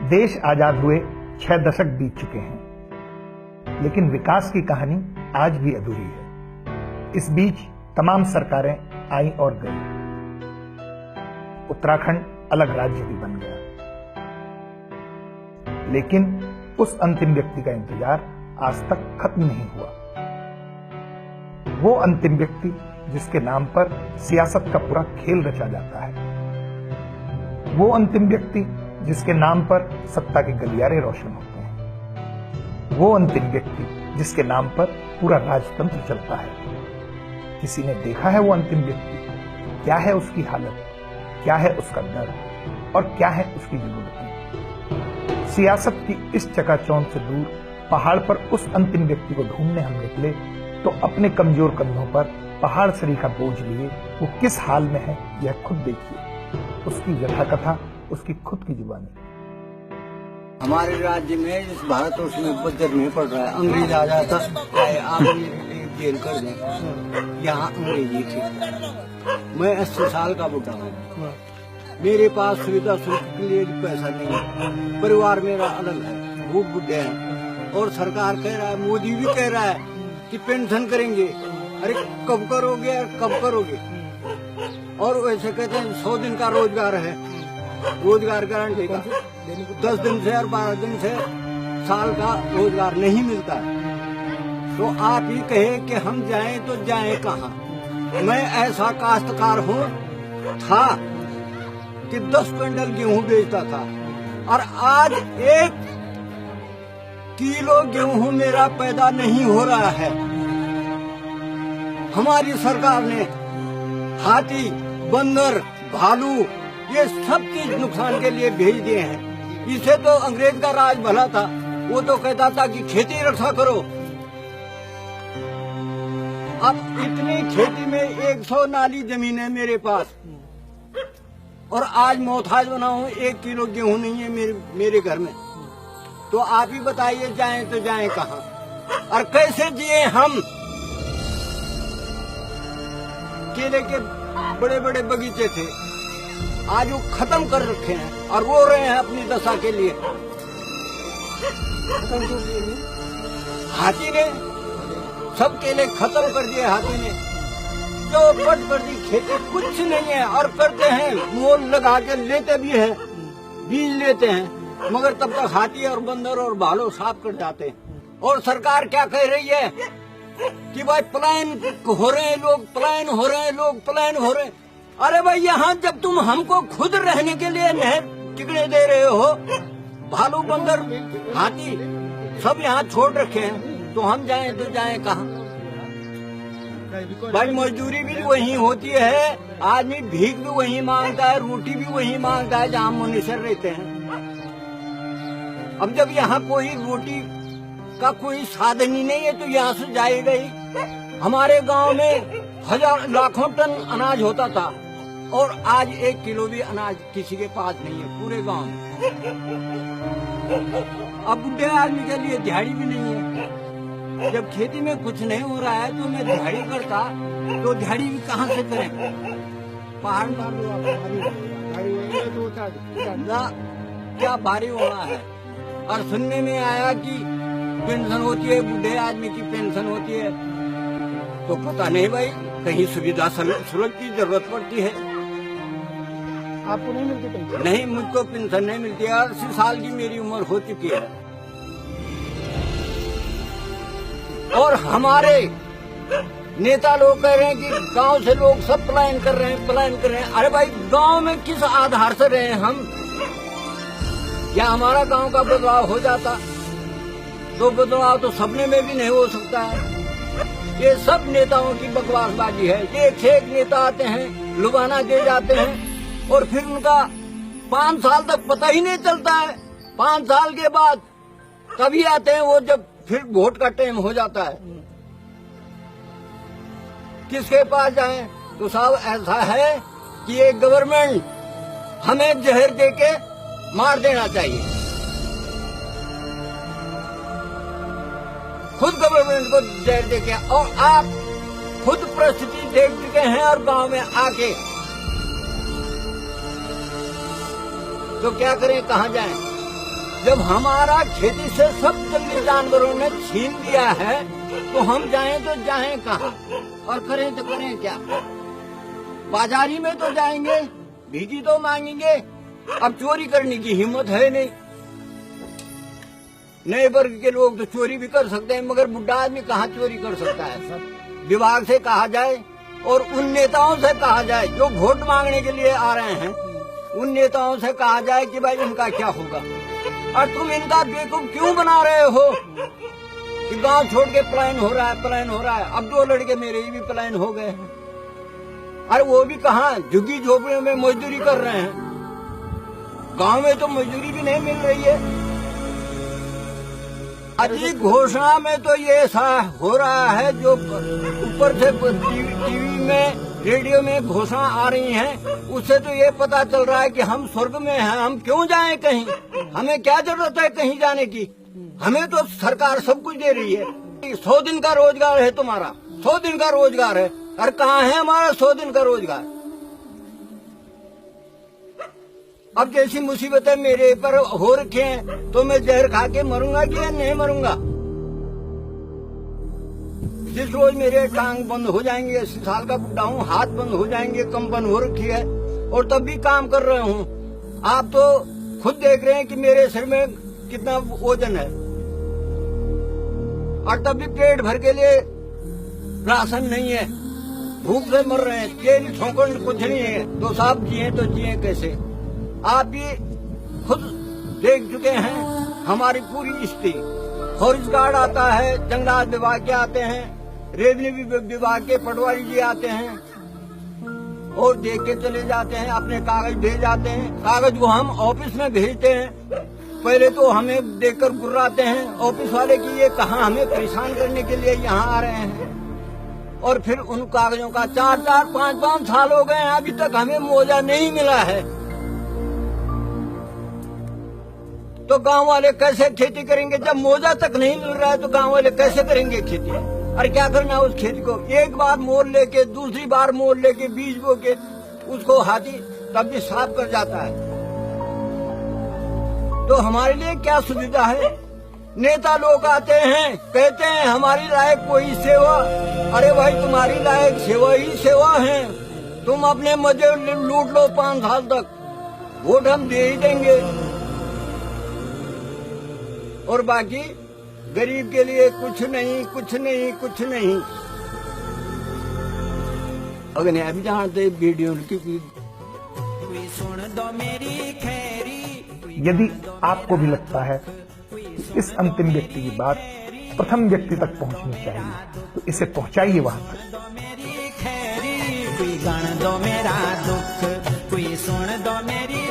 देश आजाद हुए 6 दशक बीत चुके हैं, लेकिन विकास की कहानी आज भी अधूरी है। इस बीच तमाम सरकारें आई और गई। उत्तराखंड अलग राज्य भी बन गया, लेकिन उस अंतिम व्यक्ति का इंतजार आज तक खत्म नहीं हुआ। वो अंतिम व्यक्ति जिसके नाम पर सियासत का पूरा खेल रचा जाता है, वो अंतिम व्यक्ति जिसके नाम पर सत्ता के गलियारे रोशन होते हैं, वो अंतिम व्यक्ति जिसके नाम पर पूरा राजतंत्र चलता है। किसी ने देखा है वो अंतिम व्यक्ति? क्या है उसकी हालत, क्या है उसका दर्द और क्या है उसकी जरूरतें? सियासत की इस चकाचौंध से दूर पहाड़ पर उस अंतिम व्यक्ति को ढूंढने हम निकले तो अपने कमजोर कंधों पर पहाड़ सरीखा बोझ लिए वो किस हाल में है यह खुद देखिए। उसकी व्यथा कथा उसकी खुद की जुबानी। हमारे राज्य में इस भारतवर्ष में बजट नहीं पड़ रहा है। अंग्रेज आ जाता आप जेल कर दें, यहाँ अंग्रेजी थी। मैं 80 साल का बुढ़ा हूँ, मेरे पास सुविधा शुल्क के लिए पैसा नहीं है। परिवार मेरा अलग है, वो बुढ़े हैं और सरकार कह रहा है, मोदी भी कह रहा है कि पेंशन करेंगे। अरे कब करोगे यार, कब करोगे? और वैसे कहते हैं 100 दिन का रोजगार है, रोजगार गारंटी का 10 दिन से और 12 दिन से साल का रोजगार नहीं मिलता है। तो आप ही कहे कि हम जाएं तो जाएं कहाँ? मैं ऐसा काश्तकार हूँ था कि 10 क्विंटल गेहूं बेचता था और आज 1 किलो गेहूं मेरा पैदा नहीं हो रहा है। हमारी सरकार ने हाथी, बंदर, भालू ये सब चीज नुकसान के लिए भेज दिए हैं। इसे तो अंग्रेज का राज भला था, वो तो कहता था कि खेती रक्षा करो। अब इतनी खेती में 100 नाली जमीन है मेरे पास और आज मोहताज बना हूँ, 1 किलो गेहूं नहीं है मेरे घर में। तो आप ही बताइए जाएं तो जाएं कहाँ और कैसे जिए हम? केले के बड़े बड़े बगीचे थे, आज वो खत्म कर रखे हैं और रो रहे हैं अपनी दशा के लिए। हाथी ने सब केले खत्म कर दिए, हाथी ने जो पट कर दी। खेती कुछ नहीं है और करते हैं, मोल लगा के लेते भी हैं, बीज लेते हैं, मगर तब तक हाथी और बंदर और भालू साफ कर जाते हैं। और सरकार क्या कह रही है कि भाई पलायन हो रहे हैं लोग, पलायन हो रहे हैं लोग, पलायन हो रहे हैं। अरे भाई यहाँ जब तुम हमको खुद रहने के लिए नहर टिकने दे रहे हो, भालू, बंदर, हाथी सब यहाँ छोड़ रखे हैं, तो हम जाएं तो जाएं कहाँ? भाई मजदूरी भी वही होती है, आदमी भीख भी वही मांगता है, रोटी भी वही मांगता है जहाँ मनुष्य रहते हैं। अब जब यहाँ कोई रोटी का कोई साधन ही नहीं है तो यहाँ से जाएगा ही। हमारे गांव में लाखों टन अनाज होता था और आज 1 किलो भी अनाज किसी के पास नहीं है पूरे गांव में। अब बुढ़े आदमी के लिए दिहाड़ी भी नहीं है। जब खेती में कुछ नहीं हो रहा है तो मैं दिहाड़ी करता, तो दिहाड़ी भी कहाँ से करें? पहाड़ ना क्या भारी होना है। और सुनने में आया कि पेंशन होती है, बुढ़े आदमी की पेंशन होती है, तो पता नहीं भाई कहीं सुविधा सुलभ की जरूरत पड़ती है। आपको नहीं मिलती पेंशन? नहीं, मुझको पेंशन नहीं मिलती है। 80 साल की मेरी उम्र हो चुकी है और हमारे नेता लोग कह रहे हैं कि गांव से लोग सब पलायन कर रहे हैं, पलायन कर रहे हैं। अरे भाई गांव में किस आधार से रहे हम? क्या हमारा गांव का बदलाव हो जाता? तो बदलाव तो सपने में भी नहीं हो सकता है। ये सब नेताओं की बकवासबाजी है। ये एक नेता आते हैं, लुभाना दे जाते हैं और फिर उनका 5 साल तक पता ही नहीं चलता है। 5 साल के बाद तभी आते हैं वो जब फिर वोट का टाइम हो जाता है। किसके पास जाएं? तो साहब ऐसा है कि ये गवर्नमेंट हमें जहर देके मार देना चाहिए। खुद गवर्नमेंट को जहर देके, और आप खुद परिस्थिति देख चुके हैं और गांव में आके, तो क्या करें, कहाँ जाएं? जब हमारा खेती से सब जंगली जानवरों ने छीन लिया है तो हम जाएं तो जाएं कहाँ और करें तो करें क्या? बाजारी में तो जाएंगे, भीजी तो मांगेंगे, अब चोरी करने की हिम्मत है नहीं। नए वर्ग के लोग तो चोरी भी कर सकते हैं, मगर बुढ़ा आदमी कहाँ चोरी कर सकता है? विभाग से कहा जाए और उन नेताओं से कहा जाए जो वोट मांगने के लिए आ रहे हैं, उन नेताओं से कहा जाए कि भाई इनका क्या होगा, और तुम इनका बेवकूफ क्यों बना रहे हो कि गांव छोड़ के पलायन हो रहा है, पलायन हो रहा है। अब 2 लड़के मेरे ही भी पलायन हो गए हैं। अरे वो भी कहाँ, झुग्गी झोपड़ियों में मजदूरी कर रहे हैं। गांव में तो मजदूरी भी नहीं मिल रही है। अजी घोषणा में तो ये ऐसा हो रहा है, जो ऊपर से टीवी में, रेडियो में घोषणा आ रही हैं, उससे तो ये पता चल रहा है कि हम स्वर्ग में हैं। हम क्यों जाएं कहीं? हमें क्या जरूरत है कहीं जाने की? हमें तो सरकार सब कुछ दे रही है। 100 दिन का रोजगार है तुम्हारा, 100 दिन का रोजगार है, और कहाँ है हमारा 100 दिन का रोजगार? अब जैसी मुसीबतें मेरे पर हो रखी हैं तो मैं जहर खा के मरूंगा कि नहीं मरूंगा? जिस रोज मेरे टांग बंद हो जाएंगे, 80 साल का बुढ़ा हूँ, हाथ बंद हो जाएंगे, कंपन हो रखी है और तब भी काम कर रहे हूँ। आप तो खुद देख रहे हैं कि मेरे सिर में कितना वजन है, और तब भी पेट भर के लिए राशन नहीं है, भूख से मर रहे हैं, तेल ठोकर कुछ नहीं है। तो साहब जिए तो जिए कैसे? आप भी खुद देख चुके हैं हमारी पूरी स्थिति। फॉरेस्ट गार्ड आता है, जंगलात विभाग के आते हैं, रेवेन्यू विभाग के पटवारी जी आते हैं और देख के चले जाते हैं, अपने कागज भेज जाते हैं। कागज को हम ऑफिस में भेजते हैं, पहले तो हमें देखकर गुर्राते हैं ऑफिस वाले कि ये कहाँ हमें परेशान करने के लिए यहाँ आ रहे हैं। और फिर उन कागजों का 4-4, 5-5 साल हो गए हैं, अभी तक हमें मुआवजा नहीं मिला है। तो गांव वाले कैसे खेती करेंगे? जब मुआवजा तक नहीं मिल रहा है तो गांव वाले कैसे करेंगे खेती? और क्या करना उस खेती को? एक बार मोल लेके, दूसरी बार मोल लेके, बीज बो के उसको हाथी तब भी साफ कर जाता है। तो हमारे लिए क्या सुविधा है? नेता लोग आते हैं, कहते हैं हमारी लायक कोई सेवा। अरे भाई तुम्हारी लायक सेवा ही सेवा है। तुम अपने मजे लूट लो 5 साल तक, वोट हम दे ही देंगे, और बाकी गरीब के लिए कुछ नहीं, कुछ नहीं, कुछ नहीं। अगर नहीं अभी जानते वीडियो की सुन दो मेरी खैरी। यदि आपको भी लगता है कि इस अंतिम व्यक्ति की बात प्रथम व्यक्ति तक पहुंचनी चाहिए तो इसे पहुंचाइए वहां तक। मेरी खैरी कोई गण दो मेरा दुख, कोई सुन दो मेरी